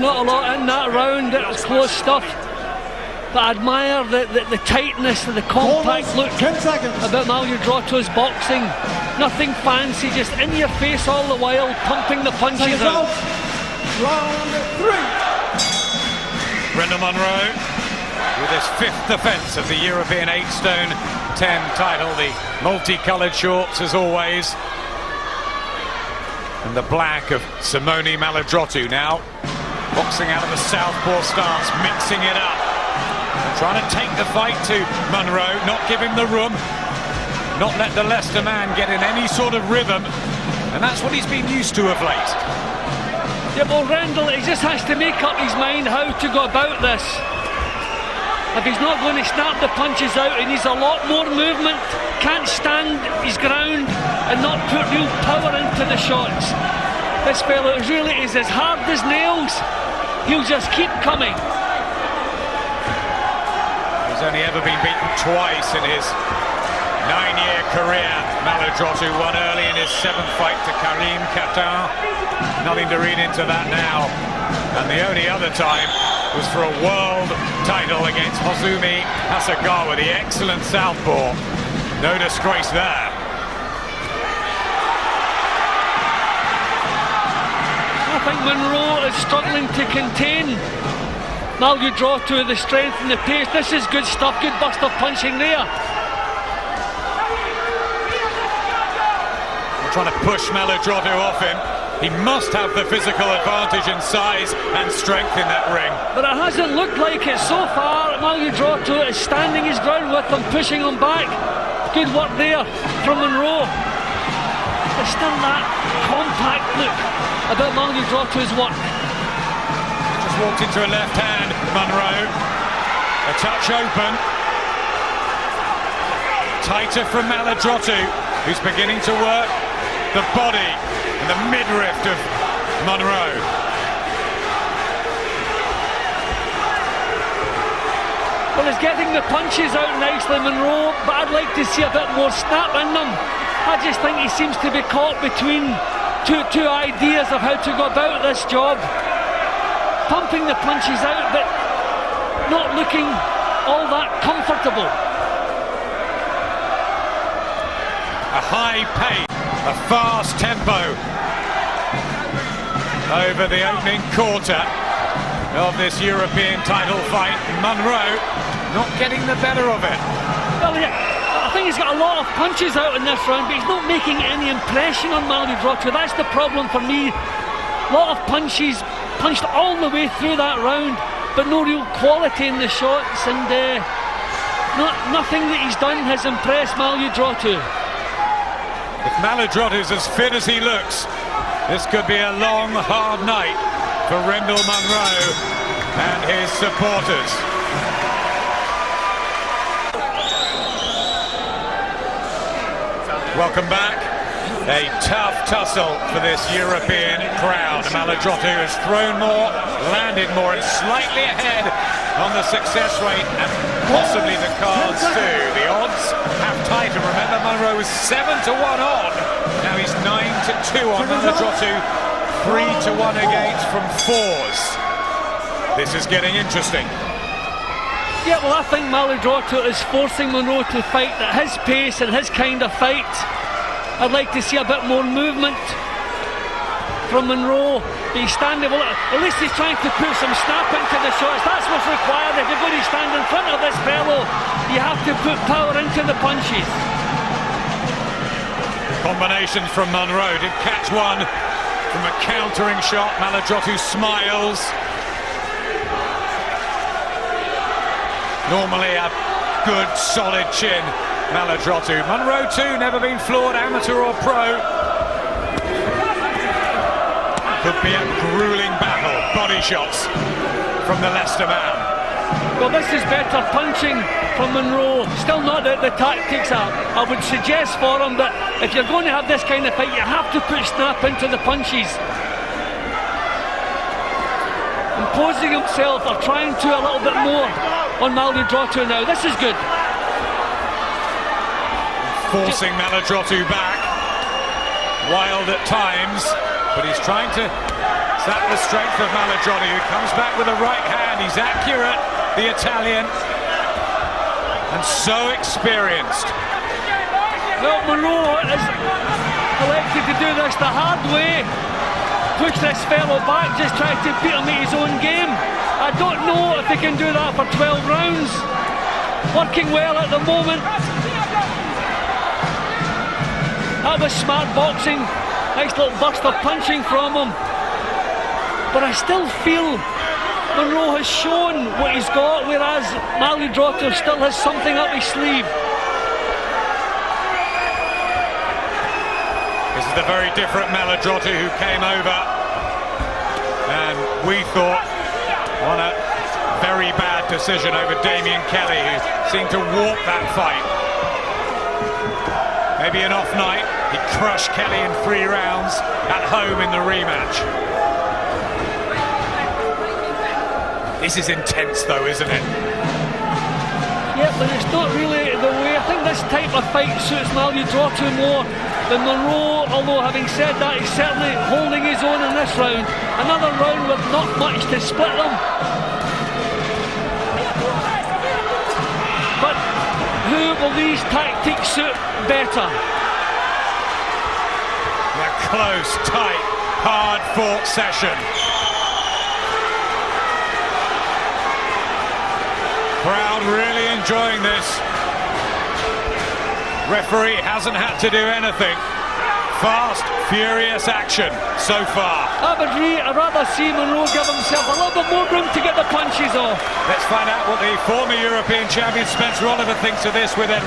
not a lot in that round. It was close stuff. But I admire the tightness and the compact look about Maludrottu's boxing. Nothing fancy, just in your face all the while, pumping the punches out. Round 3. Rendall Munroe with his 5th defence of the European 8 stone 10 title. The multicoloured shorts as always. And the black of Simone Maludrottu now. Boxing out of the southpaw stance, mixing it up. Trying to take the fight to Munroe, not give him the room. Not let the Leicester man get in any sort of rhythm. And that's what he's been used to of late. Yeah, well, Rendall, he just has to make up his mind how to go about this. If he's not going to snap the punches out, he needs a lot more movement. Can't stand his ground and not put real power into the shots. This fellow really is as hard as nails. He'll just keep coming. He's only ever been beaten twice in his 9-year career. Maludrottu won early in his 7th fight to Karim Qatar. Nothing to read into that now. And the only other time was for a world title against Hozumi Hasegawa, the excellent southpaw. No disgrace there. I think Munroe is struggling to contain Maludrottu, the strength and the pace. This is good stuff, good burst of punching there. Trying to push Maludrottu off him. He must have the physical advantage in size and strength in that ring. But it hasn't looked like it so far. Maludrottu is standing his ground with him, pushing him back. Good work there from Munroe. There's still that compact look about Maludrottu's work. Just walked into a left hand, Munroe. A touch open. Tighter from Maludrottu, who's beginning to work the body and the midriff of Munroe. Well, he's getting the punches out nicely, Munroe, but I'd like to see a bit more snap in them. I just think he seems to be caught between two ideas of how to go about this job. Pumping the punches out, but not looking all that comfortable. A high pace, a fast tempo over the opening quarter of this European title fight. Munroe not getting the better of it. Well, yeah, I think he's got a lot of punches out in this round, but he's not making any impression on Maludrottu. That's the problem for me. A lot of punches punched all the way through that round, but no real quality in the shots, and nothing that he's done has impressed Maludrottu. If Maludrottu's as fit as he looks, this could be a long, hard night for Rendall Munroe and his supporters. Welcome back. A tough tussle for this European crowd. Maludrottu has thrown more, landed more, and slightly ahead on the success rate and possibly the cards too. The odds have tighter. Remember, Munroe was 7-1 on. Now he's 9-2 on Maludrottu, 3-1 against from 4s. This is getting interesting. Yeah, well, I think Maludrottu is forcing Munroe to fight at his pace and his kind of fight. I'd like to see a bit more movement from Munroe. He's standing, well, at least he's trying to put some snap into the shots. That's what's required. If you're going to stand in front of this fellow, you have to put power into the punches. Combinations from Munroe. Did catch one from a countering shot. Maludrottu smiles. Normally a good solid chin, Maludrottu. Munroe too, never been floored, amateur or pro. Could be a grueling battle. Body shots from the Leicester man. Well, this is better punching from Munroe. Still not the tactics I would suggest for him, but if you're going to have this kind of fight, you have to put snap into the punches. Imposing himself or trying to a little bit more on Maludrottu now. This is good. Forcing Maludrottu back. Wild at times, but he's trying to Is that the strength of Maludrottu, who comes back with a right hand? He's accurate, the Italian, and so experienced. Well, Munroe is elected to do this the hard way. Push this fellow back, just try to beat him at his own game. I don't know if he can do that for 12 rounds. Working well at the moment. That was smart boxing. Nice little burst of punching from him. But I still feel Munroe has shown what he's got, whereas Maludrottu still has something up his sleeve. This is a very different Maludrottu who came over, and we thought on a very bad decision over Damien Kelly, who seemed to walk that fight. Maybe an off night. He crushed Kelly in 3 rounds at home in the rematch. This is intense though, isn't it? Yeah, but it's not really the way. I think this type of fight suits Maludrottu more than Munroe, although having said that, he's certainly holding his own in this round. Another round with not much to split them. But who will these tactics suit better? A close, tight, hard-fought session. Crowd really enjoying this. Referee hasn't had to do anything. Fast, furious action so far. I'd rather see Munroe give himself a little bit more room to get the punches off. Let's find out what the former European champion Spencer Oliver thinks of this with Ed.